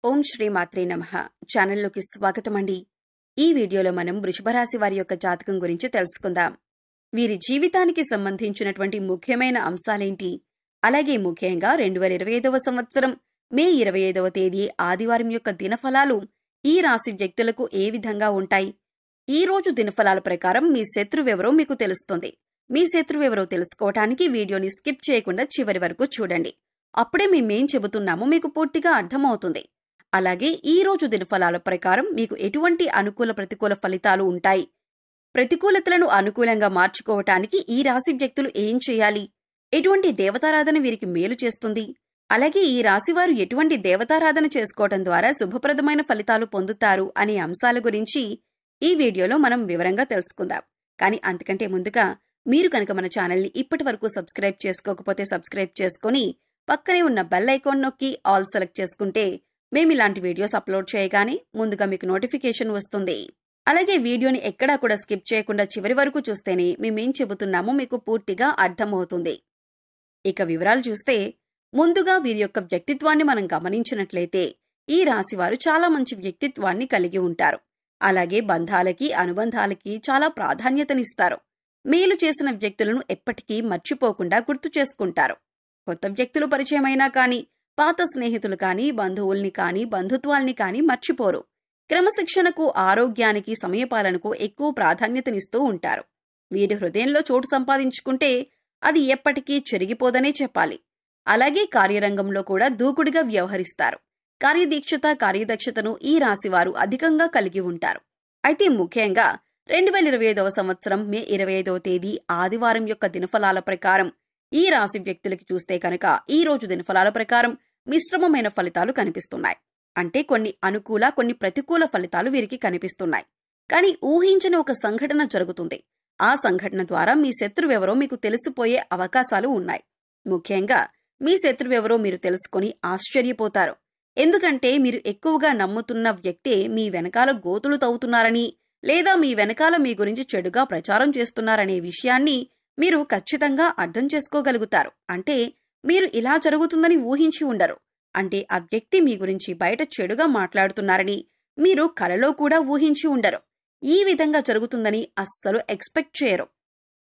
ఓం శ్రీ మాత్రే నమః ఛానల్లోకి స్వాగతమండి. ఈ వీడియోలో మనం వృషభ రాశి వారి యొక్క జాతకం గురించి తెలుసుకుందాం. వీరి జీవితానికి సంబంధించినటువంటి ముఖ్యమైన అంశాలేంటి, అలాగే ముఖ్యంగా 2025వ సంవత్సరం మే 25వ తేదీ ఆదివారం యొక్క దినఫలాలు ఈ రాశి వ్యక్తులకు ఏ విధంగా ఉంటాయి. ఈ రోజు దినఫలాల ప్రకారం మీ శత్రువెవరో మీకు తెలుస్తుంది. మీ శత్రువెవరో తెలుసుకోవటానికి వీడియోని స్కిప్ చేయకుండా చివరి వరకు చూడండి. అప్పుడే మేమేం చెబుతున్నామో మీకు పూర్తిగా అర్థమవుతుంది. అలాగే ఈ రోజు దినఫలాల ప్రకారం మీకు ఎటువంటి అనుకూల ప్రతికూల ఫలితాలు ఉంటాయి, ప్రతికూలతలను అనుకూలంగా మార్చుకోవటానికి ఈ రాశి వ్యక్తులు ఏం చేయాలి, ఎటువంటి దేవతారాధన వీరికి మేలు చేస్తుంది, అలాగే ఈ రాశివారు ఎటువంటి దేవతారాధన చేసుకోవటం ద్వారా శుభప్రదమైన ఫలితాలు పొందుతారు అనే అంశాల గురించి ఈ వీడియోలో మనం వివరంగా తెలుసుకుందాం. కానీ అంతకంటే ముందుగా మీరు కనుక మన ఛానల్ని ఇప్పటి వరకు సబ్స్క్రైబ్ చేసుకోకపోతే సబ్స్క్రైబ్ చేసుకుని పక్కనే ఉన్న బెల్ ఐకాన్ నొక్కి ఆల్ సెలెక్ట్ చేసుకుంటే మేము ఇలాంటి వీడియోస్ అప్లోడ్ చేయగానే ముందుగా మీకు నోటిఫికేషన్ వస్తుంది. అలాగే వీడియోని ఎక్కడా కూడా స్కిప్ చేయకుండా చివరి వరకు చూస్తేనే మేమేం చెబుతున్నామో మీకు పూర్తిగా అర్థమవుతుంది. ఇక వివరాలు చూస్తే ముందుగా వీరి యొక్క వ్యక్తిత్వాన్ని మనం గమనించినట్లయితే ఈ రాశివారు చాలా మంచి వ్యక్తిత్వాన్ని కలిగి ఉంటారు. అలాగే బంధాలకి అనుబంధాలకి చాలా ప్రాధాన్యతనిస్తారు. మేలు చేసిన వ్యక్తులను ఎప్పటికీ మర్చిపోకుండా గుర్తు చేసుకుంటారు. కొత్త వ్యక్తులు పరిచయమైనా కానీ పాత స్నేహితులు కానీ బంధువుల్ని కానీ బంధుత్వాల్ని కానీ మర్చిపోరు. క్రమశిక్షణకు ఆరోగ్యానికి సమయపాలనకు ఎక్కువ ప్రాధాన్యతనిస్తూ ఉంటారు. వీరి హృదయంలో చోటు సంపాదించుకుంటే అది ఎప్పటికీ చెరిగిపోదనే చెప్పాలి. అలాగే కార్యరంగంలో కూడా దూకుడుగా వ్యవహరిస్తారు. కార్యదక్షతను ఈ రాశివారు అధికంగా కలిగి ఉంటారు. అయితే ముఖ్యంగా 2025వ సంవత్సరం మే 25వ తేదీ ఆదివారం యొక్క దినఫలాల ప్రకారం ఈ రాశి వ్యక్తులకి చూస్తే కనుక ఈ రోజు దినఫలాల ప్రకారం మిశ్రమమైన ఫలితాలు కనిపిస్తున్నాయి. అంటే కొన్ని అనుకూల కొన్ని ప్రతికూల ఫలితాలు వీరికి కనిపిస్తున్నాయి. కానీ ఊహించని ఒక సంఘటన జరుగుతుంది. ఆ సంఘటన ద్వారా మీ శత్రువెవరో మీకు తెలిసిపోయే అవకాశాలు ఉన్నాయి. ముఖ్యంగా మీ శత్రువెవరో మీరు తెలుసుకొని ఆశ్చర్యపోతారు. ఎందుకంటే మీరు ఎక్కువగా నమ్ముతున్న వ్యక్తే మీ వెనకాల గోతులు తవ్వుతున్నారని లేదా మీ వెనకాల మీ గురించి చెడుగా ప్రచారం చేస్తున్నారనే విషయాన్ని మీరు ఖచ్చితంగా అర్థం చేసుకోగలుగుతారు. అంటే మీరు ఇలా జరుగుతుందని ఊహించి ఉండరు. అంటే ఆ వ్యక్తి మీ గురించి బయట చెడుగా మాట్లాడుతున్నారని మీరు కలలో కూడా ఊహించి ఉండరు. ఈ విధంగా జరుగుతుందని అస్సలు ఎక్స్పెక్ట్ చేయరు.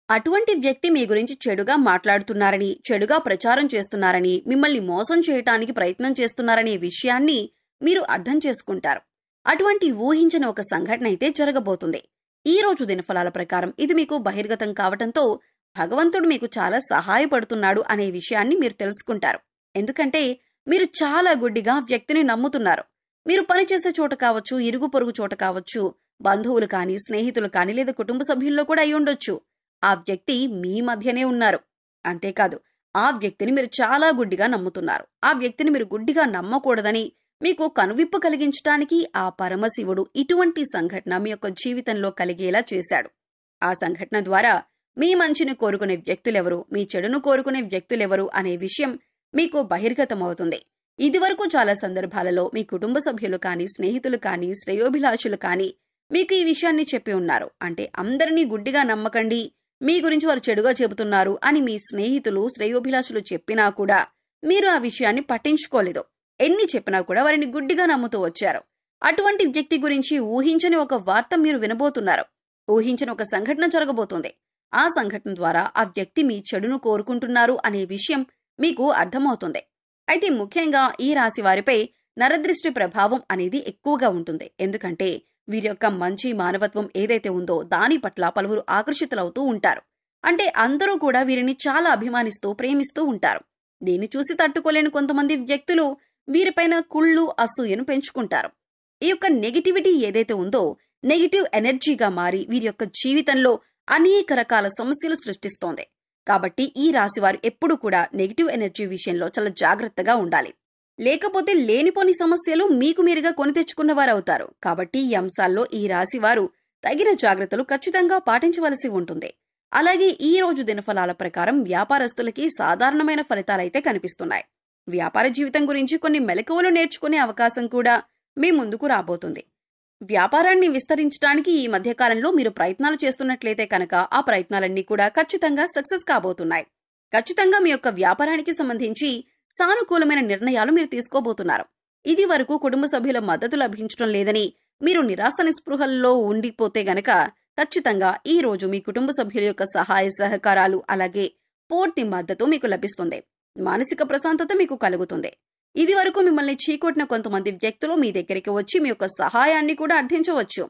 అటువంటి వ్యక్తి మీ గురించి చెడుగా మాట్లాడుతున్నారని, చెడుగా ప్రచారం చేస్తున్నారని, మిమ్మల్ని మోసం చేయటానికి ప్రయత్నం చేస్తున్నారనే విషయాన్ని మీరు అర్థం చేసుకుంటారు. అటువంటి ఊహించిన ఒక సంఘటన అయితే జరగబోతుంది. ఈ రోజు దినఫలాల ప్రకారం ఇది మీకు బహిర్గతం కావటంతో భగవంతుడు మీకు చాలా సహాయపడుతున్నాడు అనే విషయాన్ని మీరు తెలుసుకుంటారు. ఎందుకంటే మీరు చాలా గుడ్డిగా వ్యక్తిని నమ్ముతున్నారు. మీరు పనిచేసే చోట కావచ్చు, ఇరుగు పొరుగు చోట కావచ్చు, బంధువులు కానీ స్నేహితులు కానీ లేదా కుటుంబ సభ్యుల్లో కూడా అయి ఉండొచ్చు. ఆ వ్యక్తి మీ మధ్యనే ఉన్నారు. అంతేకాదు ఆ వ్యక్తిని మీరు చాలా గుడ్డిగా నమ్ముతున్నారు. ఆ వ్యక్తిని మీరు గుడ్డిగా నమ్మకూడదని మీకు కనువిప్పు కలిగించడానికి ఆ పరమశివుడు ఇటువంటి సంఘటన మీ యొక్క జీవితంలో కలిగేలా చేశాడు. ఆ సంఘటన ద్వారా మీ మంచిని కోరుకునే వ్యక్తులెవరు, మీ చెడును కోరుకునే వ్యక్తులెవరు అనే విషయం మీకు బహిర్గతమవుతుంది. ఇదివరకు చాలా సందర్భాలలో మీ కుటుంబ సభ్యులు కానీ స్నేహితులు కానీ శ్రేయోభిలాషులు కానీ మీకు ఈ విషయాన్ని చెప్పి ఉన్నారు. అంటే అందరినీ గుడ్డిగా నమ్మకండి, మీ గురించి వారు చెడుగా చెబుతున్నారు అని మీ స్నేహితులు శ్రేయోభిలాషులు చెప్పినా కూడా మీరు ఆ విషయాన్ని పట్టించుకోలేదు. ఎన్ని చెప్పినా కూడా వారిని గుడ్డిగా నమ్ముతూ వచ్చారు. అటువంటి వ్యక్తి గురించి ఊహించని ఒక వార్త మీరు వినబోతున్నారు. ఊహించని ఒక సంఘటన జరగబోతుంది. ఆ సంఘటన ద్వారా ఆ వ్యక్తి మీ చెడును కోరుకుంటున్నారు అనే విషయం మీకు అర్థమవుతుంది. అయితే ముఖ్యంగా ఈ రాశి వారిపై నరదృష్టి ప్రభావం అనేది ఎక్కువగా ఉంటుంది. ఎందుకంటే వీరి యొక్క మంచి మానవత్వం ఏదైతే ఉందో దాని పట్ల పలువురు ఆకర్షితులవుతూ ఉంటారు. అంటే అందరూ కూడా వీరిని చాలా అభిమానిస్తూ ప్రేమిస్తూ ఉంటారు. దీన్ని చూసి తట్టుకోలేని కొంతమంది వ్యక్తులు వీరిపైన కుళ్ళు అసూయను పెంచుకుంటారు. ఈ యొక్క నెగిటివిటీ ఏదైతే ఉందో నెగిటివ్ ఎనర్జీగా మారి వీరి యొక్క జీవితంలో అనేక రకాల సమస్యలు సృష్టిస్తోంది. కాబట్టి ఈ రాశివారు ఎప్పుడూ కూడా నెగిటివ్ ఎనర్జీ విషయంలో చాలా జాగ్రత్తగా ఉండాలి. లేకపోతే లేనిపోని సమస్యలు మీకు మీరుగా కొని తెచ్చుకున్నవారు అవుతారు. కాబట్టి ఈ అంశాల్లో ఈ రాశివారు తగిన జాగ్రత్తలు ఖచ్చితంగా పాటించవలసి ఉంటుంది. అలాగే ఈ రోజు దినఫలాల ప్రకారం వ్యాపారస్తులకి సాధారణమైన ఫలితాలైతే కనిపిస్తున్నాయి. వ్యాపార జీవితం గురించి కొన్ని మెలకువలు నేర్చుకునే అవకాశం కూడా మీ ముందుకు రాబోతుంది. వ్యాపారాన్ని విస్తరించడానికి ఈ మధ్యకాలంలో మీరు ప్రయత్నాలు చేస్తున్నట్లయితే కనుక ఆ ప్రయత్నాలన్నీ కూడా ఖచ్చితంగా సక్సెస్ కాబోతున్నాయి. ఖచ్చితంగా మీ యొక్క వ్యాపారానికి సంబంధించి సానుకూలమైన నిర్ణయాలు మీరు తీసుకోబోతున్నారు. ఇది వరకు కుటుంబ సభ్యుల మద్దతు లభించడం లేదని మీరు నిరాశ నిస్పృహల్లో ఉండిపోతే గనక ఖచ్చితంగా ఈ రోజు మీ కుటుంబ సభ్యుల యొక్క సహాయ సహకారాలు అలాగే పూర్తి మద్దతు మీకు లభిస్తుంది. మానసిక ప్రశాంతత మీకు కలుగుతుంది. ఇది వరకు మిమ్మల్ని చీకొట్టిన కొంతమంది వ్యక్తులు మీ దగ్గరికి వచ్చి మీ యొక్క సహాయాన్ని కూడా అర్థించవచ్చు.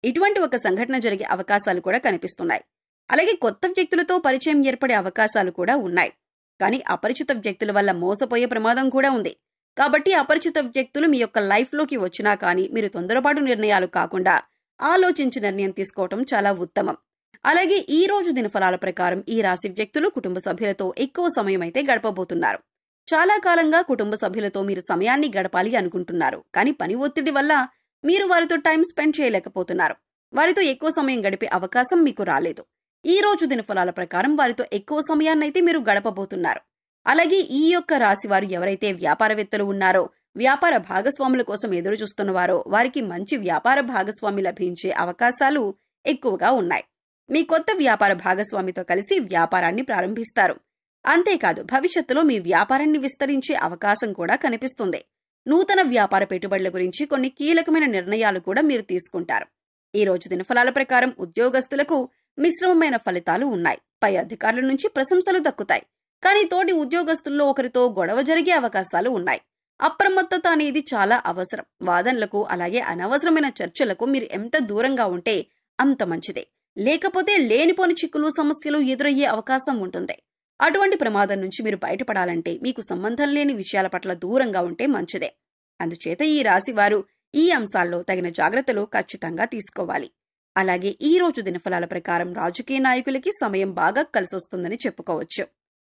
ఇటువంటి ఒక సంఘటన జరిగే అవకాశాలు కూడా కనిపిస్తున్నాయి. అలాగే కొత్త వ్యక్తులతో పరిచయం ఏర్పడే అవకాశాలు కూడా ఉన్నాయి. కానీ అపరిచిత వ్యక్తుల వల్ల మోసపోయే ప్రమాదం కూడా ఉంది. కాబట్టి అపరిచిత వ్యక్తులు మీ యొక్క లైఫ్లోకి వచ్చినా కానీ మీరు తొందరపాటు నిర్ణయాలు కాకుండా ఆలోచించి నిర్ణయం తీసుకోవటం చాలా ఉత్తమం. అలాగే ఈ రోజు దినఫలాల ప్రకారం ఈ రాశి వ్యక్తులు కుటుంబ సభ్యులతో ఎక్కువ సమయం అయితే గడపబోతున్నారు. చాలా కాలంగా కుటుంబ సభ్యులతో మీరు సమయాన్ని గడపాలి అనుకుంటున్నారు. కానీ పని ఒత్తిడి వల్ల మీరు వారితో టైం స్పెండ్ చేయలేకపోతున్నారు. వారితో ఎక్కువ సమయం గడిపే అవకాశం మీకు రాలేదు. ఈ రోజు దినఫలాల ప్రకారం వారితో ఎక్కువ సమయాన్నైతే మీరు గడపబోతున్నారు. అలాగే ఈ యొక్క రాశి వారు ఎవరైతే వ్యాపారవేత్తలు ఉన్నారో, వ్యాపార భాగస్వాముల కోసం ఎదురు చూస్తున్నవారో వారికి మంచి వ్యాపార భాగస్వామి లభించే అవకాశాలు ఎక్కువగా ఉన్నాయి. మీ కొత్త వ్యాపార భాగస్వామితో కలిసి వ్యాపారాన్ని ప్రారంభిస్తారు. అంతేకాదు భవిష్యత్తులో మీ వ్యాపారాన్ని విస్తరించే అవకాశం కూడా కనిపిస్తుంది. నూతన వ్యాపార పెట్టుబడుల గురించి కొన్ని కీలకమైన నిర్ణయాలు కూడా మీరు తీసుకుంటారు. ఈ రోజు దినఫలాల ప్రకారం ఉద్యోగస్తులకు మిశ్రమమైన ఫలితాలు ఉన్నాయి. పై అధికారుల నుంచి ప్రశంసలు దక్కుతాయి. కానీ తోటి ఉద్యోగస్తుల్లో ఒకరితో గొడవ జరిగే అవకాశాలు ఉన్నాయి. అప్రమత్తత అనేది చాలా అవసరం. వాదనలకు అలాగే అనవసరమైన చర్చలకు మీరు ఎంత దూరంగా ఉంటే అంత మంచిదే. లేకపోతే లేనిపోని చిక్కులు సమస్యలు ఎదురయ్యే అవకాశం ఉంటుంది. అటువంటి ప్రమాదం నుంచి మీరు బయటపడాలంటే మీకు సంబంధం లేని విషయాల పట్ల దూరంగా ఉంటే మంచిదే. అందుచేత ఈ రాశి వారు ఈ అంశాల్లో తగిన జాగ్రత్తలు ఖచ్చితంగా తీసుకోవాలి. అలాగే ఈ రోజు దినఫలాల ప్రకారం రాజకీయ నాయకులకి సమయం బాగా కలిసొస్తుందని చెప్పుకోవచ్చు.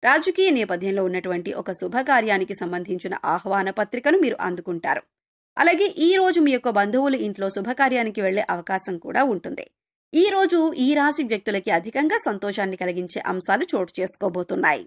రాజకీయ నేపథ్యంలో ఉన్నటువంటి ఒక శుభకార్యానికి సంబంధించిన ఆహ్వాన పత్రికను మీరు అందుకుంటారు. అలాగే ఈ రోజు మీ యొక్క బంధువులు ఇంట్లో శుభకార్యానికి వెళ్లే అవకాశం కూడా ఉంటుంది. ఈ రోజు ఈ రాశి వ్యక్తులకి అధికంగా సంతోషాన్ని కలిగించే అంశాలు చోటు చేసుకోబోతున్నాయి.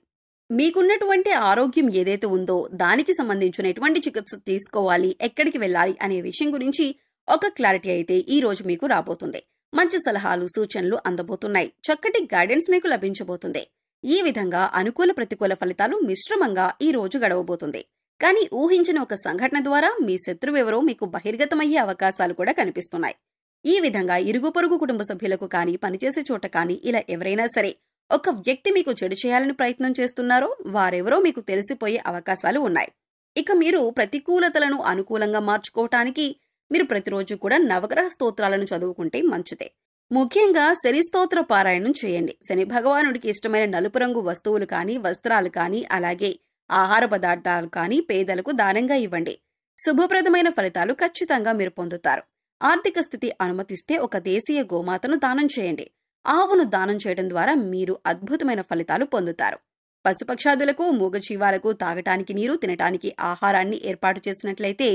మీకున్నటువంటి ఆరోగ్యం ఏదైతే ఉందో దానికి సంబంధించిన ఎటువంటి చికిత్స తీసుకోవాలి, ఎక్కడికి వెళ్ళాలి అనే విషయం గురించి ఒక క్లారిటీ అయితే ఈ రోజు మీకు రాబోతుంది. మంచి సలహాలు సూచనలు అందబోతున్నాయి. చక్కటి గైడెన్స్ మీకు లభించబోతుంది. ఈ విధంగా అనుకూల ప్రతికూల ఫలితాలు మిశ్రమంగా ఈ రోజు గడవబోతుంది. కానీ ఊహించిన ఒక సంఘటన ద్వారా మీ శత్రువెవరో మీకు బహిర్గతమయ్యే అవకాశాలు కూడా కనిపిస్తున్నాయి. ఈ విధంగా ఇరుగు పొరుగు కుటుంబ సభ్యులకు కానీ పనిచేసే చోట కానీ ఇలా ఎవరైనా సరే ఒక వ్యక్తి మీకు చెడు చేయాలని ప్రయత్నం చేస్తున్నారో వారెవరో మీకు తెలిసిపోయే అవకాశాలు ఉన్నాయి. ఇక మీరు ప్రతికూలతలను అనుకూలంగా మార్చుకోవటానికి మీరు ప్రతిరోజు కూడా నవగ్రహ స్తోత్రాలను చదువుకుంటే మంచిదే. ముఖ్యంగా శని స్తోత్ర పారాయణం చేయండి. శని భగవానుడికి ఇష్టమైన నలుపు రంగు వస్తువులు కానీ వస్త్రాలు కానీ అలాగే ఆహార పదార్థాలు కానీ పేదలకు దానంగా ఇవ్వండి. శుభప్రదమైన ఫలితాలు ఖచ్చితంగా మీరు పొందుతారు. ఆర్థిక స్థితి అనుమతిస్తే ఒక దేశీయ గోమాతను దానం చేయండి. ఆవును దానం చేయడం ద్వారా మీరు అద్భుతమైన ఫలితాలు పొందుతారు. పశుపక్షాదులకు మూగజీవాలకు తాగటానికి నీరు తినటానికి ఆహారాన్ని ఏర్పాటు చేసినట్లయితే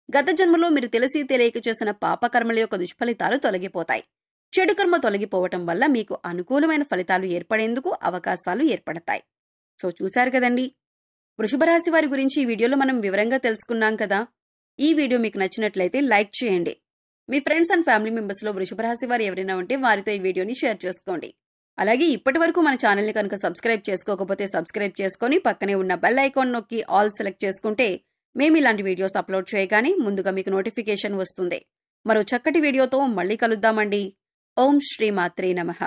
గత జన్మలో మీరు తెలిసి తెలియక చేసిన పాపకర్మల యొక్క దుష్ఫలితాలు తొలగిపోతాయి. చెడు కర్మ తొలగిపోవటం వల్ల మీకు అనుకూలమైన ఫలితాలు ఏర్పడేందుకు అవకాశాలు ఏర్పడతాయి. సో చూశారు కదండి, వృషభ రాశి వారి గురించి ఈ వీడియోలో మనం వివరంగా తెలుసుకున్నాం కదా. ఈ వీడియో మీకు నచ్చినట్లయితే లైక్ చేయండి. మీ ఫ్రెండ్స్ అండ్ ఫ్యామిలీ మెంబర్స్ లో వృషభ రాశి వారు ఎవరైనా ఉంటే వారితో ఈ వీడియోని షేర్ చేసుకోండి. అలాగే ఇప్పటి వరకు మన ఛానల్ని కనుక సబ్స్క్రైబ్ చేసుకోకపోతే సబ్స్క్రైబ్ చేసుకొని పక్కనే ఉన్న బెల్ ఐకాన్ నొక్కి ఆల్ సెలెక్ట్ చేసుకుంటే మేము ఇలాంటి వీడియోస్ అప్లోడ్ చేయగానే ముందుగా మీకు నోటిఫికేషన్ వస్తుంది. మరో చక్కటి వీడియోతో మళ్ళీ కలుద్దామండి. ఓం శ్రీ మాత్రే నమః.